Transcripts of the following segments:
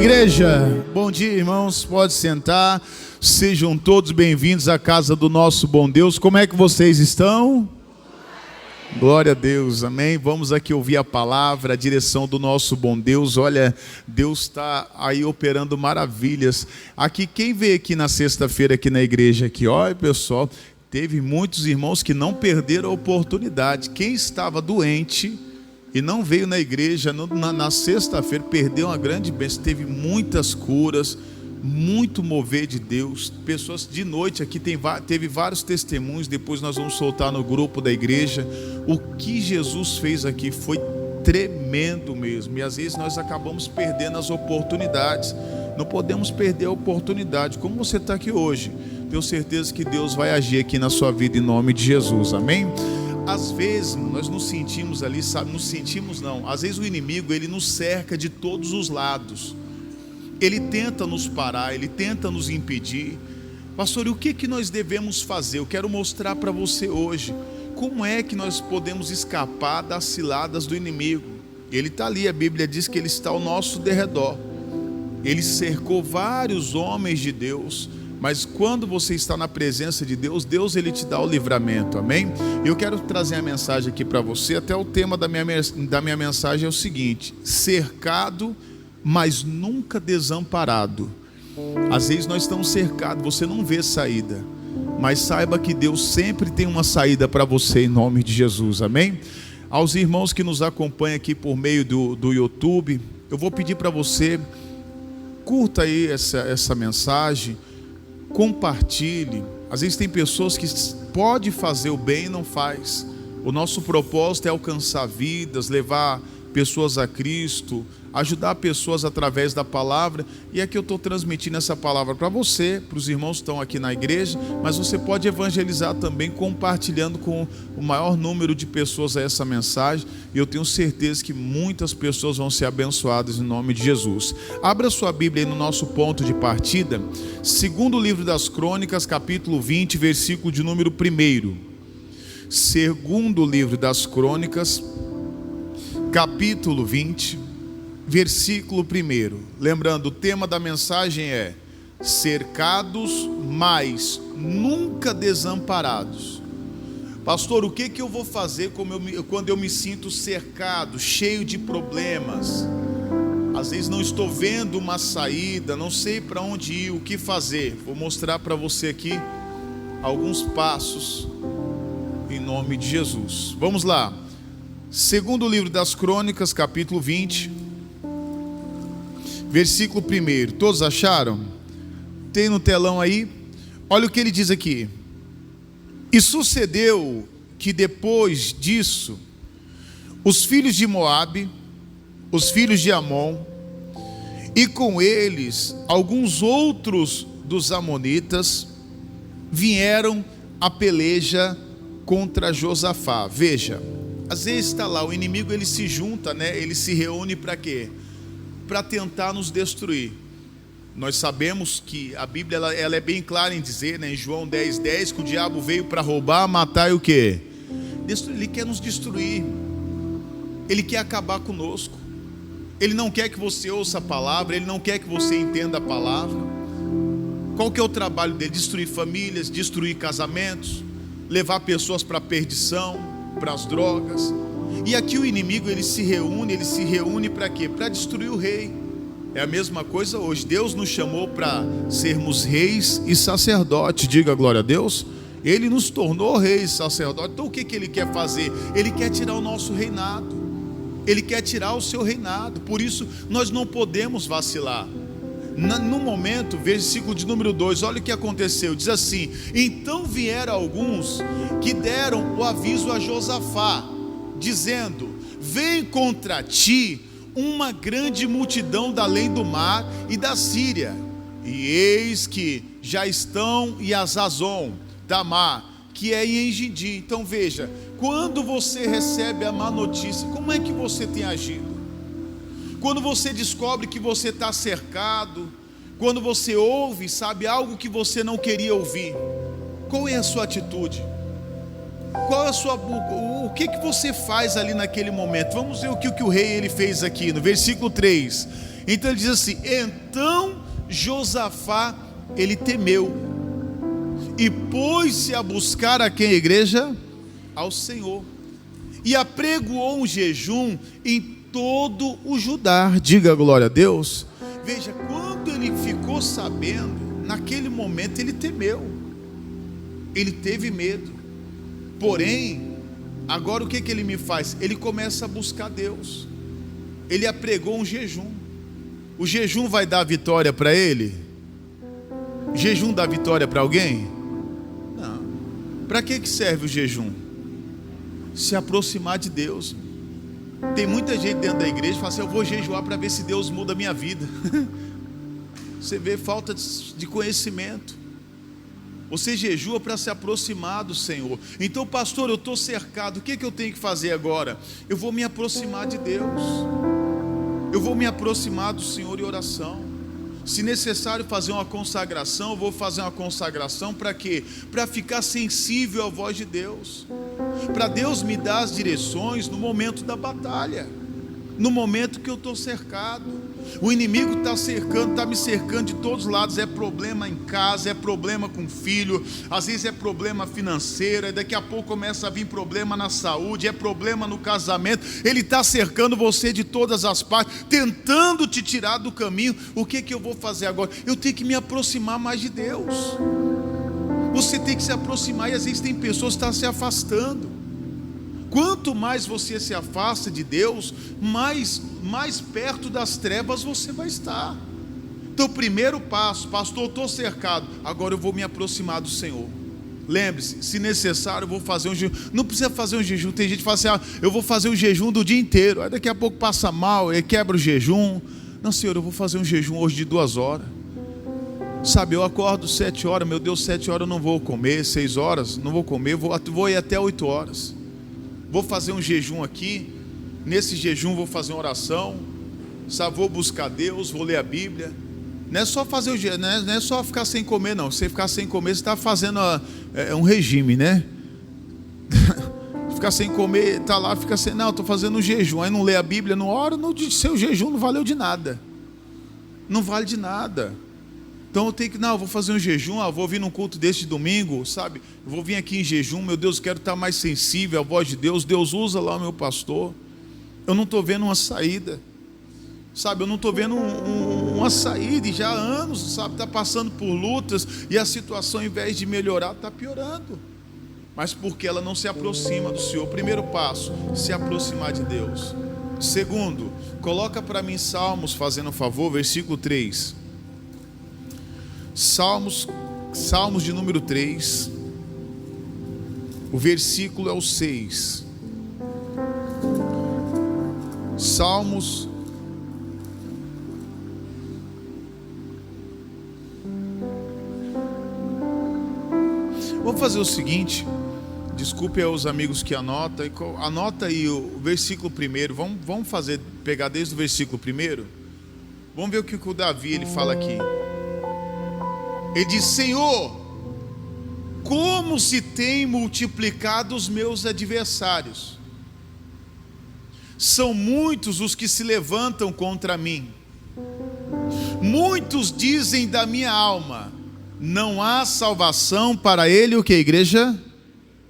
Igreja, bom dia, irmãos, pode sentar, sejam todos bem-vindos à casa do nosso bom Deus. Como é que vocês estão? Glória a Deus, amém. Vamos aqui ouvir a palavra, a direção do nosso bom Deus. Olha, Deus está aí operando maravilhas. Aqui, quem veio aqui na sexta-feira aqui na igreja aqui, olha pessoal, teve muitos irmãos que não perderam a oportunidade. Quem estava doente e não veio na igreja na sexta-feira, perdeu uma grande bênção. Teve muitas curas, muito mover de Deus. Pessoas de noite aqui, teve vários testemunhos. Depois nós vamos soltar no grupo da igreja. O que Jesus fez aqui foi tremendo mesmo. E às vezes nós acabamos perdendo as oportunidades. Não podemos perder a oportunidade. Como você está aqui hoje, tenho certeza que Deus vai agir aqui na sua vida em nome de Jesus, amém? Às vezes nós nos sentimos ali, sabe? Nos sentimos não. Às vezes o inimigo, ele nos cerca de todos os lados. Ele tenta nos parar, ele tenta nos impedir. Pastor, e o que nós devemos fazer? Eu quero mostrar para você hoje como é que nós podemos escapar das ciladas do inimigo. Ele está ali, a Bíblia diz que ele está ao nosso derredor. Ele cercou vários homens de Deus, mas quando você está na presença de Deus, Deus ele te dá o livramento, amém? Eu quero trazer a mensagem aqui para você. Até o tema da minha mensagem é o seguinte: cercado, mas nunca desamparado. Às vezes nós estamos cercados, você não vê saída, mas saiba que Deus sempre tem uma saída para você em nome de Jesus, amém? Aos irmãos que nos acompanham aqui por meio do YouTube, eu vou pedir para você, curta aí essa mensagem, compartilhe. Às vezes tem pessoas que podem fazer o bem e não faz. O nosso propósito é alcançar vidas, levar pessoas a Cristo, ajudar pessoas através da palavra. E aqui eu estou transmitindo essa palavra para você, para os irmãos que estão aqui na igreja, mas você pode evangelizar também compartilhando com o maior número de pessoas essa mensagem, e eu tenho certeza que muitas pessoas vão ser abençoadas em nome de Jesus. Abra sua Bíblia aí no nosso ponto de partida, segundo livro das Crônicas, capítulo 20, versículo de número 1. Segundo livro das Crônicas, capítulo 20, versículo 1. Lembrando, o tema da mensagem é cercados, mas nunca desamparados. Pastor, o que eu vou fazer quando eu me sinto cercado, cheio de problemas? Às vezes não estou vendo uma saída, não sei para onde ir, o que fazer. Vou mostrar para você aqui alguns passos em nome de Jesus. Vamos lá. Segundo livro das Crônicas, capítulo 20, versículo 1. Todos acharam? Tem no telão aí? Olha o que ele diz aqui: e sucedeu que depois disso, os filhos de Moabe, os filhos de Amon, e com eles alguns outros dos amonitas, vieram a peleja contra Josafá. Veja, às vezes está lá, o inimigo ele se junta, né? Ele se reúne para quê? Para tentar nos destruir. Nós sabemos que a Bíblia ela é bem clara em dizer, né, em João 10:10, que o diabo veio para roubar, matar e o quê? Ele quer nos destruir. Ele quer acabar conosco. Ele não quer que você ouça a palavra, ele não quer que você entenda a palavra. Qual que é o trabalho dele? Destruir famílias, destruir casamentos, levar pessoas para a perdição, para as drogas. E aqui o inimigo ele se reúne para quê? Para destruir o rei. É a mesma coisa hoje. Deus nos chamou para sermos reis e sacerdotes. Diga glória a Deus. Ele nos tornou reis e sacerdotes. Então o que ele quer fazer? Ele quer tirar o nosso reinado. Ele quer tirar o seu reinado. Por isso nós não podemos vacilar. No momento, versículo de número 2, olha o que aconteceu. Diz assim: então vieram alguns que deram o aviso a Josafá, dizendo: vem contra ti uma grande multidão da além do mar e da Síria, e eis que já estão em Azazon, Tamar, que é em Engedi. Então veja, quando você recebe a má notícia, como é que você tem agido? Quando você descobre que você está cercado, quando você ouve, sabe, algo que você não queria ouvir, qual é a sua atitude? Qual é a sua, o que você faz ali naquele momento? Vamos ver o que o rei ele fez aqui no versículo 3. Então ele diz assim: então Josafá, ele temeu e pôs-se a buscar a quem, igreja? Ao Senhor, e apregoou um jejum em todo o Judá. Diga glória a Deus. Veja, quando ele ficou sabendo, naquele momento ele temeu, ele teve medo. Porém, agora o que ele me faz? Ele começa a buscar Deus. Ele apregou um jejum. O jejum vai dar vitória para ele? O jejum dá vitória para alguém? Não. Para que serve o jejum? Se aproximar de Deus. Tem muita gente dentro da igreja que fala assim: eu vou jejuar para ver se Deus muda a minha vida. Você vê falta de conhecimento. Você jejua para se aproximar do Senhor. Então, pastor, eu estou cercado, o que eu tenho que fazer agora? Eu vou me aproximar de Deus. Eu vou me aproximar do Senhor em oração. Se necessário fazer uma consagração, eu vou fazer uma consagração. Para quê? Para ficar sensível à voz de Deus, para Deus me dar as direções no momento da batalha, no momento que eu estou cercado. O inimigo está cercando, está me cercando de todos os lados. É problema em casa, é problema com o filho, às vezes é problema financeiro, daqui a pouco começa a vir problema na saúde, é problema no casamento. Ele está cercando você de todas as partes, tentando te tirar do caminho. O que eu vou fazer agora? Eu tenho que me aproximar mais de Deus. Você tem que se aproximar, e às vezes tem pessoas que estão se afastando. Quanto mais você se afasta de Deus, mais perto das trevas você vai estar. Então, o primeiro passo: pastor, eu estou cercado, agora eu vou me aproximar do Senhor. Lembre-se, se necessário eu vou fazer um jejum. Não precisa fazer um jejum. Tem gente que fala assim: eu vou fazer um jejum do dia inteiro, aí daqui a pouco passa mal, aí quebra o jejum. Não, Senhor, eu vou fazer um jejum hoje de 2 horas. Sabe, eu acordo 7 horas, meu Deus, 7 horas eu não vou comer, 6 horas não vou comer, vou ir até 8 horas. Vou fazer um jejum aqui. Nesse jejum vou fazer uma oração, sabe? Vou buscar Deus, vou ler a Bíblia. Não é só fazer o jejum, não é só ficar sem comer, não. Se você ficar sem comer, você está fazendo um regime, né? Ficar sem comer, está lá, fica sem. Não, estou fazendo um jejum. Aí não lê a Bíblia, não ora, seu jejum não valeu de nada. Não vale de nada. Então eu tenho que, eu vou fazer um jejum, vou vir num culto deste de domingo, sabe? Eu vou vir aqui em jejum, meu Deus, quero estar mais sensível à voz de Deus. Deus usa lá o meu pastor. Eu não estou vendo uma saída, sabe? Eu não estou vendo uma saída, e já há anos, sabe? Está passando por lutas, e a situação, ao invés de melhorar, está piorando. Mas porque ela não se aproxima do Senhor. Primeiro passo: se aproximar de Deus. Segundo, coloca para mim Salmos, fazendo um favor, versículo 3. Salmos de número 3, o versículo é o 6. Salmos Vamos fazer o seguinte, desculpe aos amigos que anotam, anota aí o versículo 1. Vamos pegar desde o versículo 1. Vamos ver o que o Davi ele fala aqui. Ele diz: Senhor, como se tem multiplicado os meus adversários, são muitos os que se levantam contra mim. Muitos dizem da minha alma: não há salvação para ele. O que, igreja?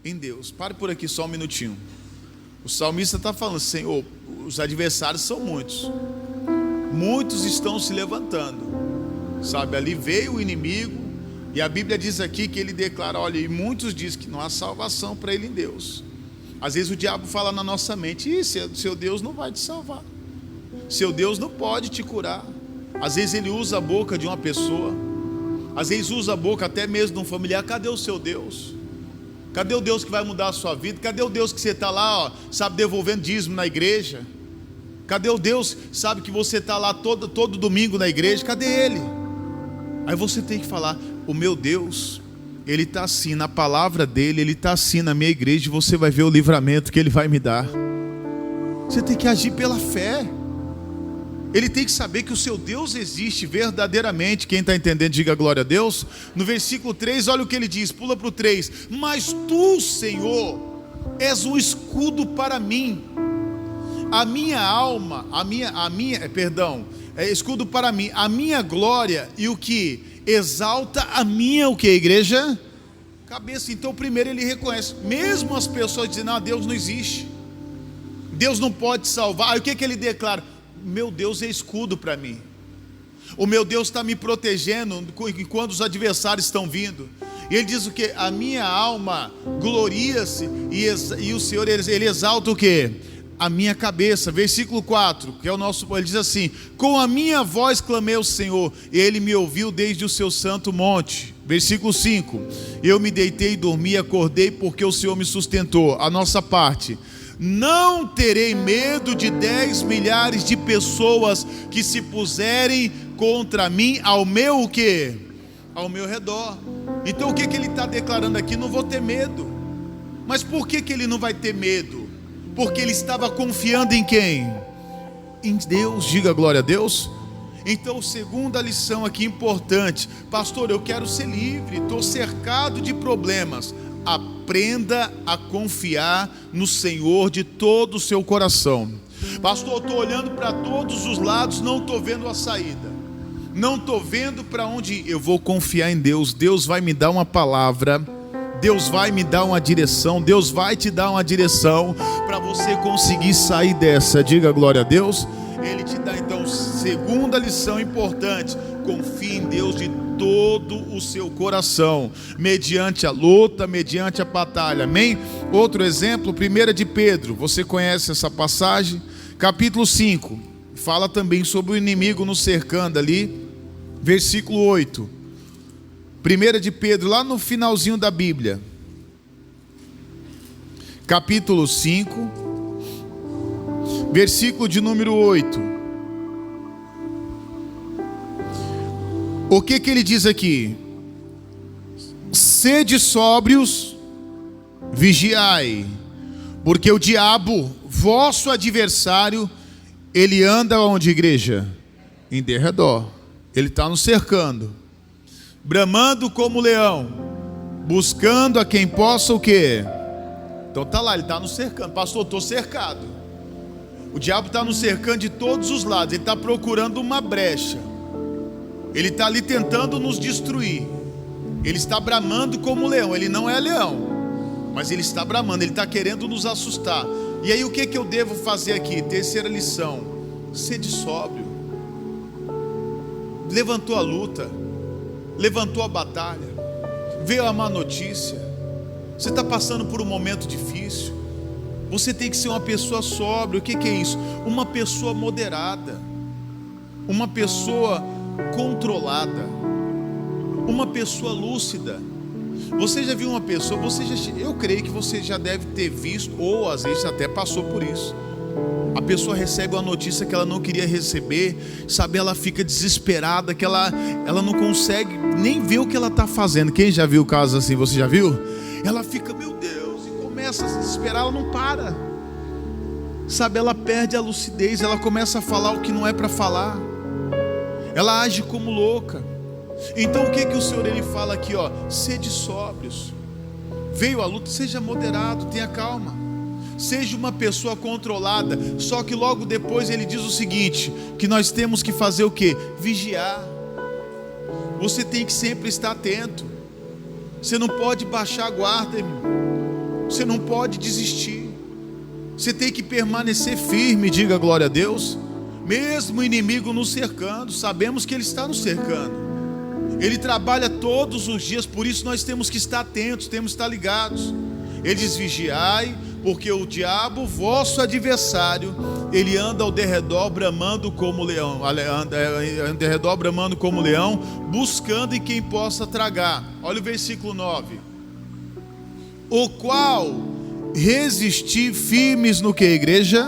Em Deus. Pare por aqui só um minutinho. O salmista está falando: Senhor, os adversários são muitos. Muitos estão se levantando. Sabe, ali veio o inimigo, e a Bíblia diz aqui que ele declara: olha, e muitos dizem que não há salvação para ele em Deus. Às vezes o diabo fala na nossa mente: seu Deus não vai te salvar, seu Deus não pode te curar. Às vezes ele usa a boca de uma pessoa, às vezes usa a boca até mesmo de um familiar. Cadê o seu Deus? Cadê o Deus que vai mudar a sua vida? Cadê o Deus que você está lá, sabe, devolvendo dízimo na igreja? Cadê o Deus, sabe, que você está lá todo domingo na igreja? Cadê Ele? Aí você tem que falar: o meu Deus, Ele está assim na palavra dEle, Ele está assim na minha igreja, e você vai ver o livramento que Ele vai me dar. Você tem que agir pela fé. Ele tem que saber que o seu Deus existe verdadeiramente. Quem está entendendo, diga glória a Deus. No versículo 3, olha o que ele diz, pula para o 3. Mas tu, Senhor, és um escudo para mim. A minha alma, escudo para mim, a minha glória e o que exalta a minha, o que, igreja? Cabeça. Então primeiro ele reconhece, mesmo as pessoas dizendo, não, Deus não existe, Deus não pode salvar, aí o que ele declara? Meu Deus é escudo para mim, o meu Deus está me protegendo enquanto os adversários estão vindo. E ele diz o que? A minha alma gloria-se e o Senhor, ele exalta o que? A minha cabeça. Versículo 4, que é o nosso, ele diz assim: com a minha voz clamei ao Senhor, e ele me ouviu desde o seu santo monte. Versículo 5, eu me deitei e dormi e acordei, porque o Senhor me sustentou. A nossa parte: não terei medo de 10 milhares de pessoas que se puserem contra mim ao meu o quê? Ao meu redor. Então o que ele está declarando aqui? Não vou ter medo. Mas por que ele não vai ter medo? Porque ele estava confiando em quem? Em Deus. Diga glória a Deus. Então, segunda lição aqui importante: pastor, eu quero ser livre, estou cercado de problemas. Aprenda a confiar no Senhor de todo o seu coração. Pastor, eu estou olhando para todos os lados, não estou vendo a saída, não estou vendo para onde ir. Eu vou confiar em Deus. Deus vai me dar uma palavra, Deus vai me dar uma direção, Deus vai te dar uma direção para você conseguir sair dessa. Diga glória a Deus. Ele te dá então, segunda lição importante: confie em Deus de todo o seu coração, mediante a luta, mediante a batalha. Amém? Outro exemplo, 1 de Pedro, você conhece essa passagem? Capítulo 5, fala também sobre o inimigo nos cercando ali, versículo 8. 1 de Pedro, lá no finalzinho da Bíblia, capítulo 5, versículo de número 8. O que ele diz aqui? Sede sóbrios, vigiai, porque o diabo, vosso adversário, ele anda onde, igreja? Em derredor. Ele está nos cercando, bramando como leão, buscando a quem possa o quê? Então está lá, ele está nos cercando. Pastor, estou cercado. O diabo está nos cercando de todos os lados. Ele está procurando uma brecha. Ele está ali tentando nos destruir. Ele está bramando como leão. Ele não é leão, mas ele está bramando. Ele está querendo nos assustar. E aí o que eu devo fazer aqui? Terceira lição: sede sóbrio. Levantou a luta, levantou a batalha, veio a má notícia, você está passando por um momento difícil, você tem que ser uma pessoa sóbria. O que é isso? Uma pessoa moderada, uma pessoa controlada, uma pessoa lúcida. Você já viu uma pessoa, eu creio que você já deve ter visto, ou às vezes até passou por isso. A pessoa recebe uma notícia que ela não queria receber, sabe? Ela fica desesperada, que ela não consegue nem ver o que ela está fazendo. Quem já viu casos assim? Você já viu? Ela fica, meu Deus, e começa a se desesperar, ela não para, sabe? Ela perde a lucidez, ela começa a falar o que não é para falar, ela age como louca. Então o que o Senhor ele fala aqui, ó? Sede sóbrios. Veio a luta, seja moderado, tenha calma. Seja uma pessoa controlada. Só que logo depois ele diz o seguinte: que nós temos que fazer o quê? Vigiar. Você tem que sempre estar atento. Você não pode baixar a guarda, irmão. Você não pode desistir. Você tem que permanecer firme. Diga glória a Deus. Mesmo o inimigo nos cercando, sabemos que ele está nos cercando. Ele trabalha todos os dias, por isso nós temos que estar atentos, temos que estar ligados. Ele diz: vigiai, porque o diabo, vosso adversário, ele anda ao derredor bramando como leão, buscando em quem possa tragar. Olha o versículo 9: o qual resistir firmes no que, igreja?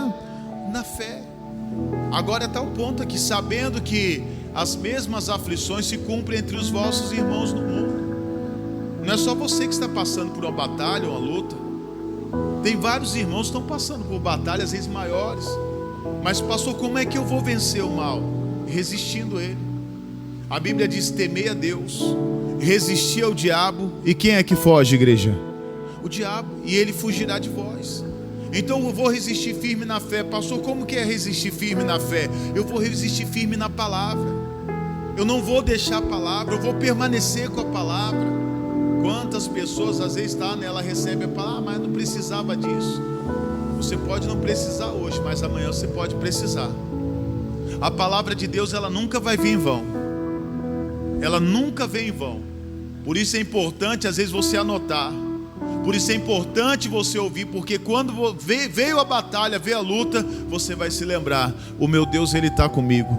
Na fé. Agora está o ponto aqui: sabendo que as mesmas aflições se cumprem entre os vossos irmãos no mundo. Não é só você que está passando por uma batalha, uma luta. Tem vários irmãos que estão passando por batalhas às vezes maiores. Mas pastor, como é que eu vou vencer o mal? Resistindo a ele. A Bíblia diz: temei a Deus, resistir ao diabo. E quem é que foge, igreja? O diabo. E ele fugirá de vós. Então eu vou resistir firme na fé. Pastor, como que é resistir firme na fé? Eu vou resistir firme na palavra. Eu não vou deixar a palavra, eu vou permanecer com a palavra. Quantas pessoas às vezes ela recebe a palavra, mas não precisava disso. Você pode não precisar hoje, mas amanhã você pode precisar. A palavra de Deus, ela nunca vai vir em vão. Ela nunca vem em vão. Por isso é importante às vezes você anotar. Por isso é importante você ouvir, porque quando veio a batalha, veio a luta, você vai se lembrar: o meu Deus, Ele está comigo.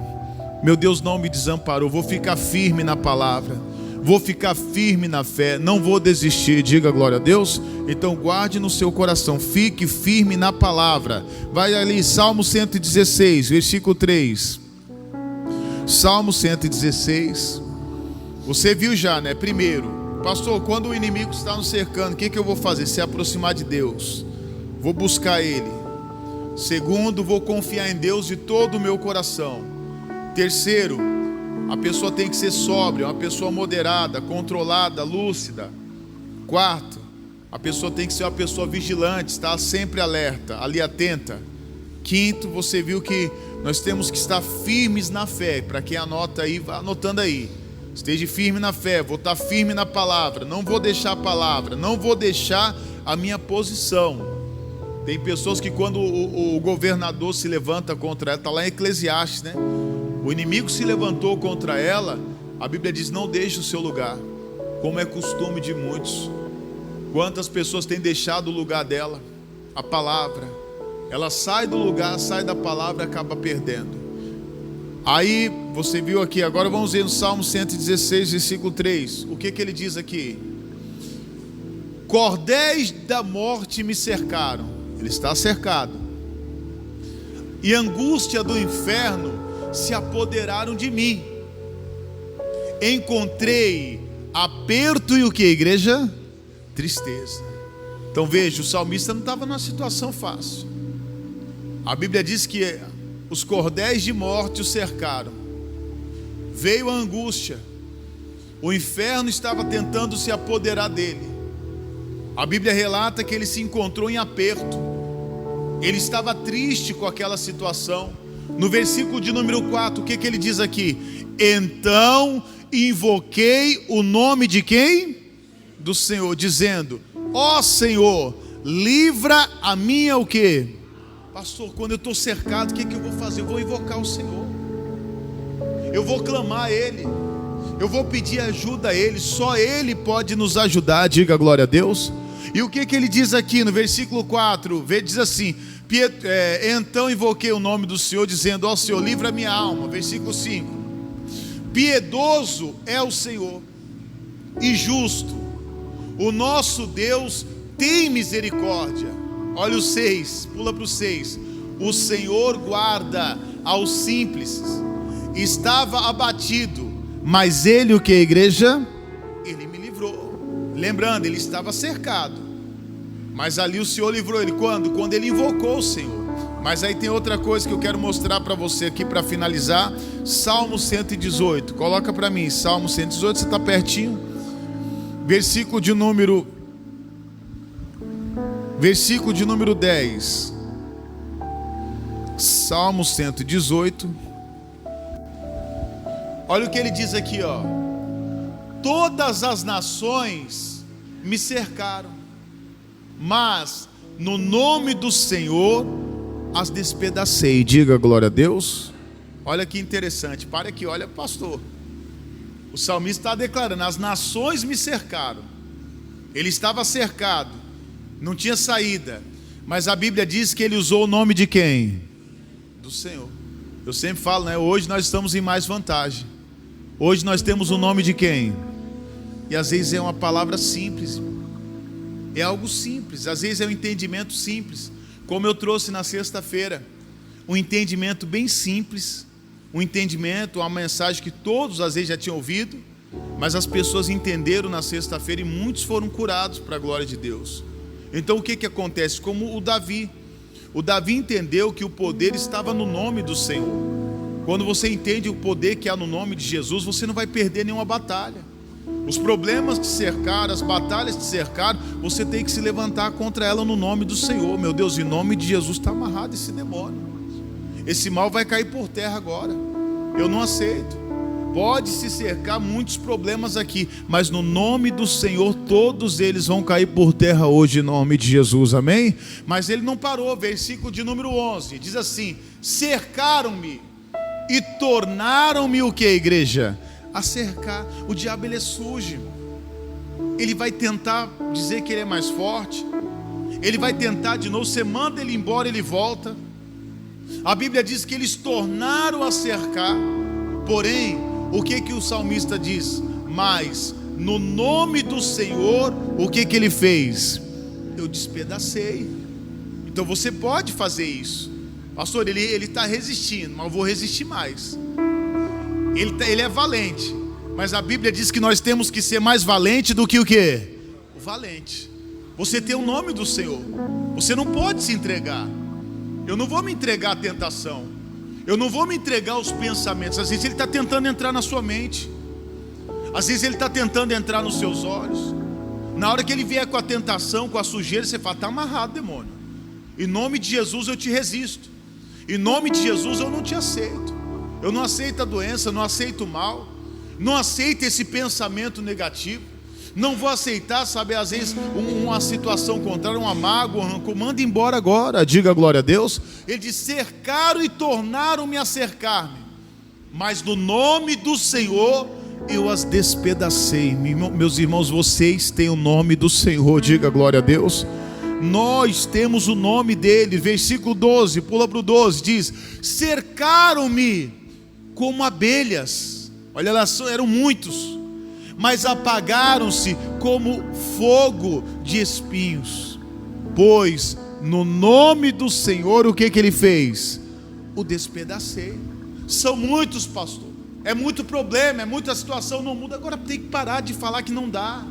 Meu Deus não me desamparou. Vou ficar firme na palavra, vou ficar firme na fé, não vou desistir. Diga glória a Deus. Então guarde no seu coração, fique firme na palavra. Vai ali, Salmo 116, versículo 3. Salmo 116. Você viu já, né? Primeiro, pastor, quando o inimigo está nos cercando, o que eu vou fazer? Se aproximar de Deus, vou buscar Ele. Segundo, vou confiar em Deus de todo o meu coração. Terceiro, a pessoa tem que ser sóbria, uma pessoa moderada, controlada, lúcida. Quarto, a pessoa tem que ser uma pessoa vigilante, estar sempre alerta, ali atenta. Quinto, você viu que nós temos que estar firmes na fé. Para quem anota aí, vá anotando aí. Esteja firme na fé, vou estar firme na palavra, não vou deixar a palavra, não vou deixar a minha posição. Tem pessoas que quando o governador se levanta contra ela, está lá em Eclesiastes, né? O inimigo se levantou contra ela, a Bíblia diz: não deixe o seu lugar, como é costume de muitos. Quantas pessoas têm deixado o lugar dela? A palavra. Ela sai do lugar, sai da palavra e acaba perdendo. Aí você viu aqui, agora vamos ver no Salmo 116, versículo 3. O que ele diz aqui? Cordéis da morte me cercaram. Ele está cercado. E angústia do inferno se apoderaram de mim. Encontrei aperto e o que, igreja? Tristeza. Então veja, o salmista não estava numa situação fácil. A Bíblia diz que os cordéis de morte o cercaram. Veio a angústia. O inferno estava tentando se apoderar dele. A Bíblia relata que ele se encontrou em aperto. Ele estava triste com aquela situação. No versículo de número 4, o que ele diz aqui? Então invoquei o nome de quem? Do Senhor, dizendo: ó Senhor, livra a minha o quê? Pastor, quando eu estou cercado, o que eu vou fazer? Eu vou invocar o Senhor. Eu vou clamar a Ele. Eu vou pedir ajuda a Ele. Só Ele pode nos ajudar. Diga glória a Deus. E o que ele diz aqui no versículo 4? Diz assim: então invoquei o nome do Senhor, dizendo: ó Senhor, livra a minha alma. Versículo 5: piedoso é o Senhor e justo. O nosso Deus tem misericórdia. Olha o 6, pula para o 6. O Senhor guarda aos simples. Estava abatido, mas Ele o que, igreja? Ele me livrou. Lembrando, ele estava cercado, mas ali o Senhor livrou ele. Quando? Quando ele invocou o Senhor. Mas aí tem outra coisa que eu quero mostrar para você aqui para finalizar. Salmo 118, coloca para mim, Salmo 118, você está pertinho. Versículo de número 10. Salmo 118. Olha o que ele diz aqui, ó. Todas as nações me cercaram, mas no nome do Senhor as despedacei. Diga glória a Deus. Olha que interessante, para aqui, olha pastor. O salmista está declarando: as nações me cercaram. Ele estava cercado, não tinha saída, mas a Bíblia diz que ele usou o nome de quem? Do Senhor. Eu sempre falo, né? Hoje nós estamos em mais vantagem. Hoje nós temos o nome de quem? E às vezes é uma palavra simples, é algo simples, às vezes é um entendimento simples, como eu trouxe na sexta-feira, um entendimento bem simples, um entendimento, uma mensagem que todos às vezes já tinham ouvido, mas as pessoas entenderam na sexta-feira e muitos foram curados para a glória de Deus. Então o que acontece? Como o Davi entendeu que o poder estava no nome do Senhor. Quando você entende o poder que há no nome de Jesus, você não vai perder nenhuma batalha. Os problemas te cercaram, as batalhas te cercaram, você tem que se levantar contra ela no nome do Senhor. Meu Deus, em nome de Jesus está amarrado esse demônio. Esse mal vai cair por terra agora. Eu não aceito. Pode se cercar muitos problemas aqui, mas no nome do Senhor todos eles vão cair por terra hoje, em nome de Jesus, amém? Mas ele não parou. Versículo de número 11 diz assim: cercaram-me e tornaram-me o que, igreja? A cercar. O diabo, ele é sujo. Ele vai tentar dizer que ele é mais forte. Ele vai tentar de novo. Você manda ele embora, ele volta. A Bíblia diz que eles tornaram a cercar. Porém, o que o salmista diz? Mas no nome do Senhor, o que ele fez? Eu despedacei. Então você pode fazer isso. Pastor, ele está resistindo, mas eu vou resistir mais. Ele é valente, mas a Bíblia diz que nós temos que ser mais valente do que o quê? O valente. Você tem o nome do Senhor. Você não pode se entregar. Eu não vou me entregar à tentação. Eu não vou me entregar aos pensamentos. Às vezes ele está tentando entrar na sua mente. Às vezes ele está tentando entrar nos seus olhos. Na hora que ele vier com a tentação, com a sujeira, você fala: está amarrado, demônio. Em nome de Jesus eu te resisto. Em nome de Jesus eu não te aceito. Eu não aceito a doença, não aceito o mal, não aceito esse pensamento negativo. Não vou aceitar, sabe, às vezes uma situação contrária, uma mágoa, um rancor. Manda embora agora, diga glória a Deus. Ele diz: cercaram e tornaram-me a cercar-me, mas no nome do Senhor eu as despedacei. Meus irmãos, vocês têm o nome do Senhor, diga glória a Deus. Nós temos o nome dele. Versículo 12, pula para o 12, diz: cercaram-me como abelhas. Olha lá, eram muitos, mas apagaram-se como fogo de espinhos. Pois no nome do Senhor, o que ele fez? O despedacei. São muitos, pastor. É muito problema, é muita situação, não muda. Agora tem que parar de falar que não dá.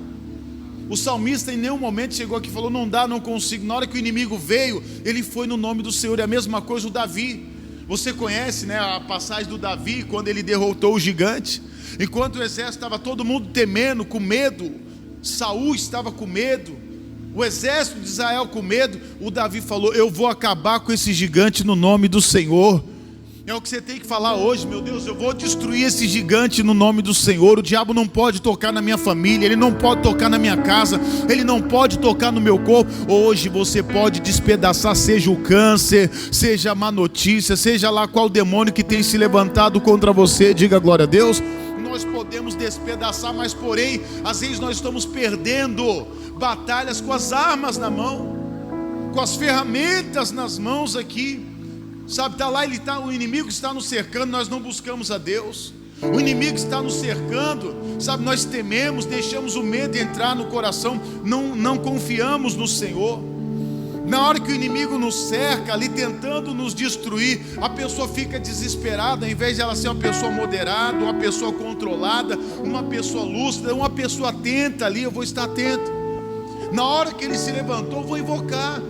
O salmista em nenhum momento chegou aqui e falou: não dá, não consigo. Na hora que o inimigo veio, ele foi no nome do Senhor. É a mesma coisa o Davi. Você conhece, né, a passagem do Davi, quando ele derrotou o gigante. Enquanto o exército estava todo mundo temendo, com medo, Saul estava com medo, o exército de Israel com medo, o Davi falou: eu vou acabar com esse gigante no nome do Senhor. É o que você tem que falar hoje: meu Deus, eu vou destruir esse gigante no nome do Senhor. O diabo não pode tocar na minha família, ele não pode tocar na minha casa, ele não pode tocar no meu corpo. Hoje você pode despedaçar, seja o câncer, seja a má notícia, seja lá qual demônio que tem se levantado contra você, diga glória a Deus. Nós podemos despedaçar, mas porém, às vezes nós estamos perdendo batalhas com as armas na mão, com as ferramentas nas mãos aqui. Sabe, está lá, o inimigo está nos cercando, nós não buscamos a Deus. O inimigo está nos cercando, sabe, nós tememos, deixamos o medo entrar no coração, não confiamos no Senhor. Na hora que o inimigo nos cerca ali tentando nos destruir, a pessoa fica desesperada. Ao invés de ela ser uma pessoa moderada, uma pessoa controlada, uma pessoa lúcida, uma pessoa atenta ali, eu vou estar atento. Na hora que ele se levantou, eu vou invocar,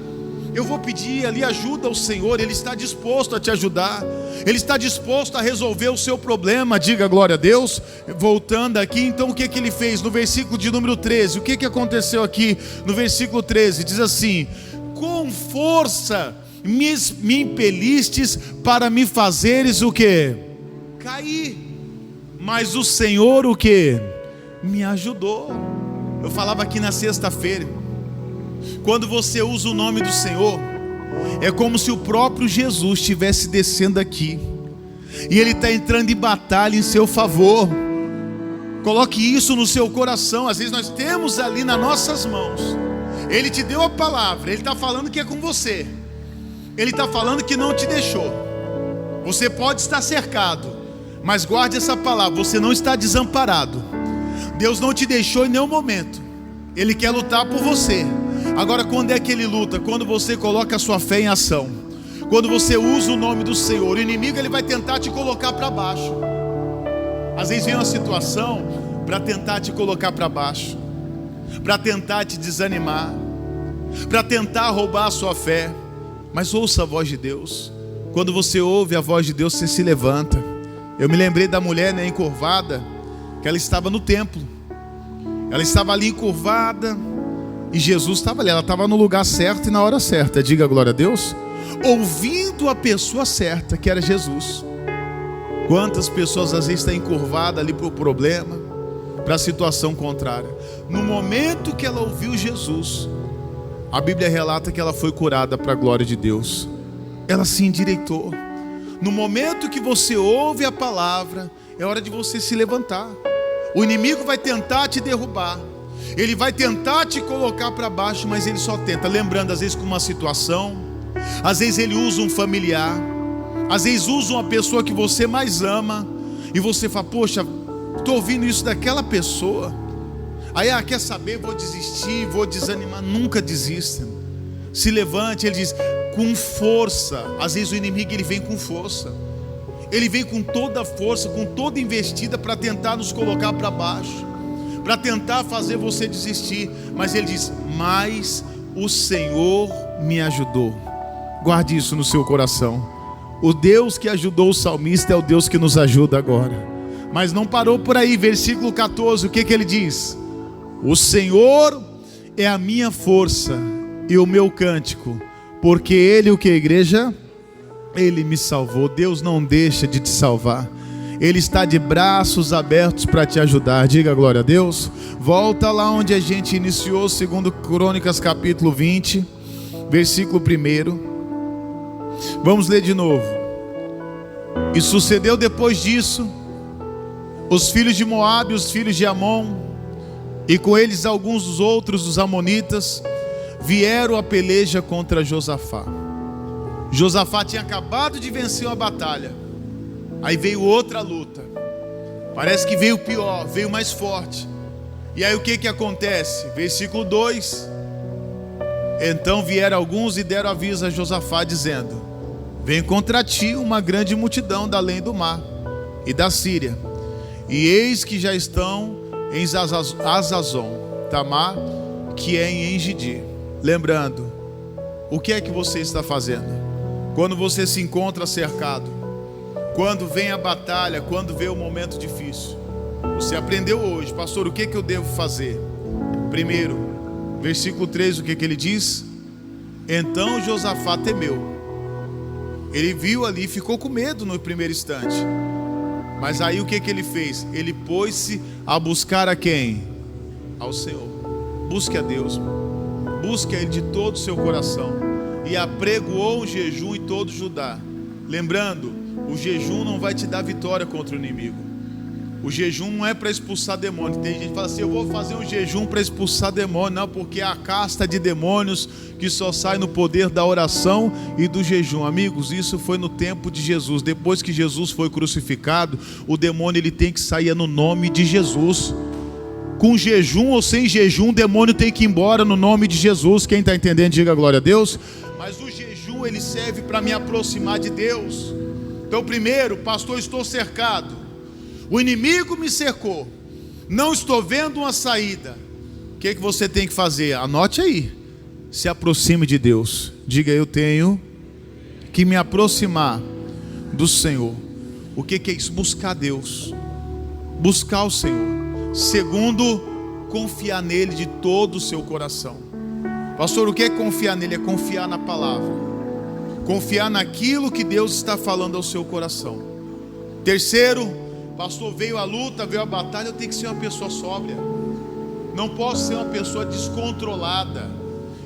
eu vou pedir ali ajuda ao Senhor. Ele está disposto a te ajudar, Ele está disposto a resolver o seu problema, diga glória a Deus. Voltando aqui, então o que ele fez? No versículo de número 13, o que aconteceu aqui no versículo 13? Diz assim: com força me impelistes para me fazeres o que? Cair, mas o Senhor o que? Me ajudou. Eu falava aqui na sexta-feira, quando você usa o nome do Senhor, é como se o próprio Jesus estivesse descendo aqui, e Ele está entrando em batalha em seu favor. Coloque isso no seu coração. Às vezes nós temos ali nas nossas mãos, Ele te deu a palavra, Ele está falando que é com você, Ele está falando que não te deixou. Você pode estar cercado, mas guarde essa palavra, você não está desamparado. Deus não te deixou em nenhum momento. Ele quer lutar por você. Agora, quando é que Ele luta? Quando você coloca a sua fé em ação, quando você usa o nome do Senhor. O inimigo, ele vai tentar te colocar para baixo. Às vezes vem uma situação para tentar te colocar para baixo, para tentar te desanimar, para tentar roubar a sua fé. Mas ouça a voz de Deus. Quando você ouve a voz de Deus, você se levanta. Eu me lembrei da mulher, encurvada, que ela estava no templo, Ela estava ali encurvada e Jesus estava ali. Ela estava no lugar certo e na hora certa. Diga glória a Deus. Ouvindo a pessoa certa, que era Jesus. Quantas pessoas às vezes estão encurvadas ali para o problema, para a situação contrária. No momento que ela ouviu Jesus, a Bíblia relata que ela foi curada para a glória de Deus. Ela se endireitou. No momento que você ouve a palavra, é hora de você se levantar. O inimigo vai tentar te derrubar, ele vai tentar te colocar para baixo, mas ele só tenta, lembrando às vezes com uma situação, às vezes ele usa um familiar, às vezes usa uma pessoa que você mais ama, e você fala, poxa, estou ouvindo isso daquela pessoa. Aí, quer saber, vou desistir, vou desanimar. Nunca desista. Se levante, ele diz, com força. Às vezes o inimigo ele vem com força. Ele vem com toda a força, com toda investida para tentar nos colocar para baixo, para tentar fazer você desistir. Mas ele diz, mas o Senhor me ajudou. Guarde isso no seu coração. O Deus que ajudou o salmista é o Deus que nos ajuda agora. Mas não parou por aí. Versículo 14, o que ele diz? O Senhor é a minha força e o meu cântico, porque Ele, o que, igreja? Ele me salvou. Deus não deixa de te salvar. Ele está de braços abertos para te ajudar. Diga glória a Deus. Volta lá onde a gente iniciou, segundo Crônicas capítulo 20, versículo 1. Vamos ler de novo. E sucedeu depois disso, os filhos de Moabe, os filhos de Amon, e com eles alguns dos outros, dos amonitas, vieram a peleja contra Josafá. Josafá tinha acabado de vencer uma batalha. Aí veio outra luta. Parece que veio pior, veio mais forte. E aí o que acontece? Versículo 2. Então vieram alguns e deram aviso a Josafá, dizendo: vem contra ti uma grande multidão da além do mar e da Síria. E eis que já estão em Azazon Tamar, que é em Engedi. Lembrando, o que é que você está fazendo? Quando você se encontra cercado, quando vem a batalha, quando vem o momento difícil, você aprendeu hoje, pastor, o que eu devo fazer? Primeiro, versículo 3, o que ele diz? Então Josafá temeu. Ele viu ali, ficou com medo no primeiro instante. Mas aí o que ele fez? Ele pôs-se a buscar a quem? Ao Senhor. Busque a Deus. Busque a Ele de todo o seu coração. E apregoou um jejum em todo Judá. Lembrando, o jejum não vai te dar vitória contra o inimigo. O jejum não é para expulsar demônio. Tem gente que fala assim, eu vou fazer um jejum para expulsar demônio. Não, porque é a casta de demônios que só sai no poder da oração e do jejum. Amigos, isso foi no tempo de Jesus. Depois que Jesus foi crucificado, o demônio ele tem que sair no nome de Jesus. Com jejum ou sem jejum, o demônio tem que ir embora no nome de Jesus. Quem está entendendo, diga glória a Deus. Mas o jejum ele serve para me aproximar de Deus. Então primeiro, pastor, estou cercado. O inimigo me cercou. Não estou vendo uma saída. O que você tem que fazer? Anote aí. Se aproxime de Deus. Diga, eu tenho que me aproximar do Senhor. O que é isso? Buscar Deus. Buscar o Senhor. Segundo, confiar nele de todo o seu coração. Pastor, o que é confiar nele? É confiar na palavra. Confiar naquilo que Deus está falando ao seu coração. Terceiro, pastor, veio a luta, veio a batalha, eu tenho que ser uma pessoa sóbria. Não posso ser uma pessoa descontrolada.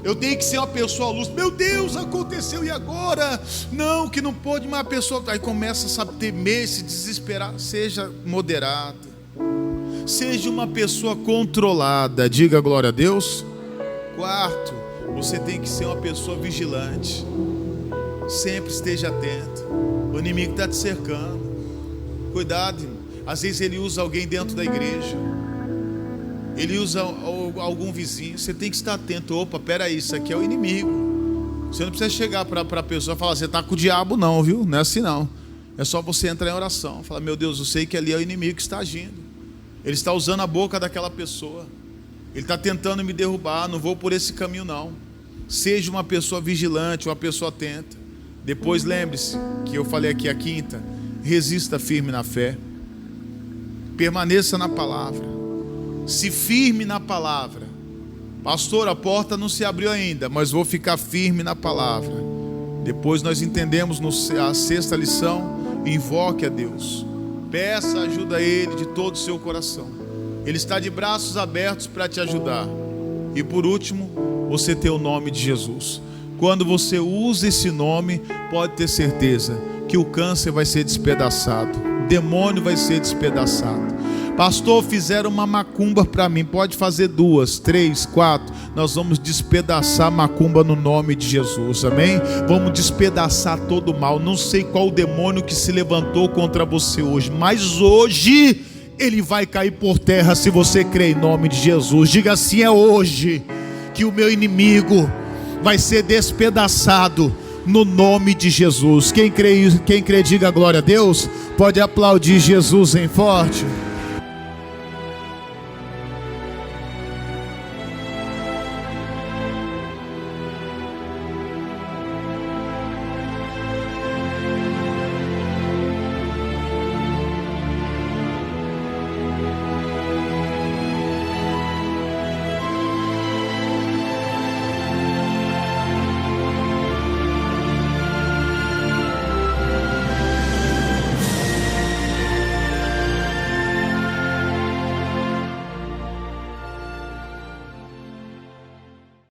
Eu tenho que ser uma pessoa luz. Meu Deus, aconteceu e agora? Não, que não pode, mas a pessoa aí começa a temer, se desesperar. Seja moderado. Seja uma pessoa controlada. Diga glória a Deus. Quarto, você tem que ser uma pessoa vigilante. Sempre esteja atento. O inimigo está te cercando. Cuidado, irmão. Às vezes ele usa alguém dentro da igreja. Ele usa algum vizinho. Você tem que estar atento. Opa, peraí, isso aqui é o inimigo. Você não precisa chegar para a pessoa e falar, você está com o diabo não, viu? Não é assim não. É só você entrar em oração. Falar, meu Deus, eu sei que ali é o inimigo que está agindo. Ele está usando a boca daquela pessoa. Ele está tentando me derrubar. Não vou por esse caminho não. Seja uma pessoa vigilante, uma pessoa atenta. Depois lembre-se que eu falei aqui a quinta. Resista firme na fé. Permaneça na palavra. se firme na palavra. Pastor, a porta não se abriu ainda, mas vou ficar firme na palavra. Depois nós entendemos a sexta lição, invoque a Deus. Peça ajuda a Ele de todo o seu coração. Ele está de braços abertos para te ajudar. E por último, você ter o nome de Jesus. Quando você usa esse nome, pode ter certeza que o câncer vai ser despedaçado, o demônio vai ser despedaçado. Pastor, fizeram uma macumba para mim. Pode fazer 2, 3, 4. Nós vamos despedaçar a macumba no nome de Jesus, amém? Vamos despedaçar todo o mal. Não sei qual o demônio que se levantou contra você hoje, mas hoje ele vai cair por terra se você crer em nome de Jesus. Diga assim: é hoje que o meu inimigo vai ser despedaçado no nome de Jesus. Quem crê, diga glória a Deus. Pode aplaudir Jesus em forte.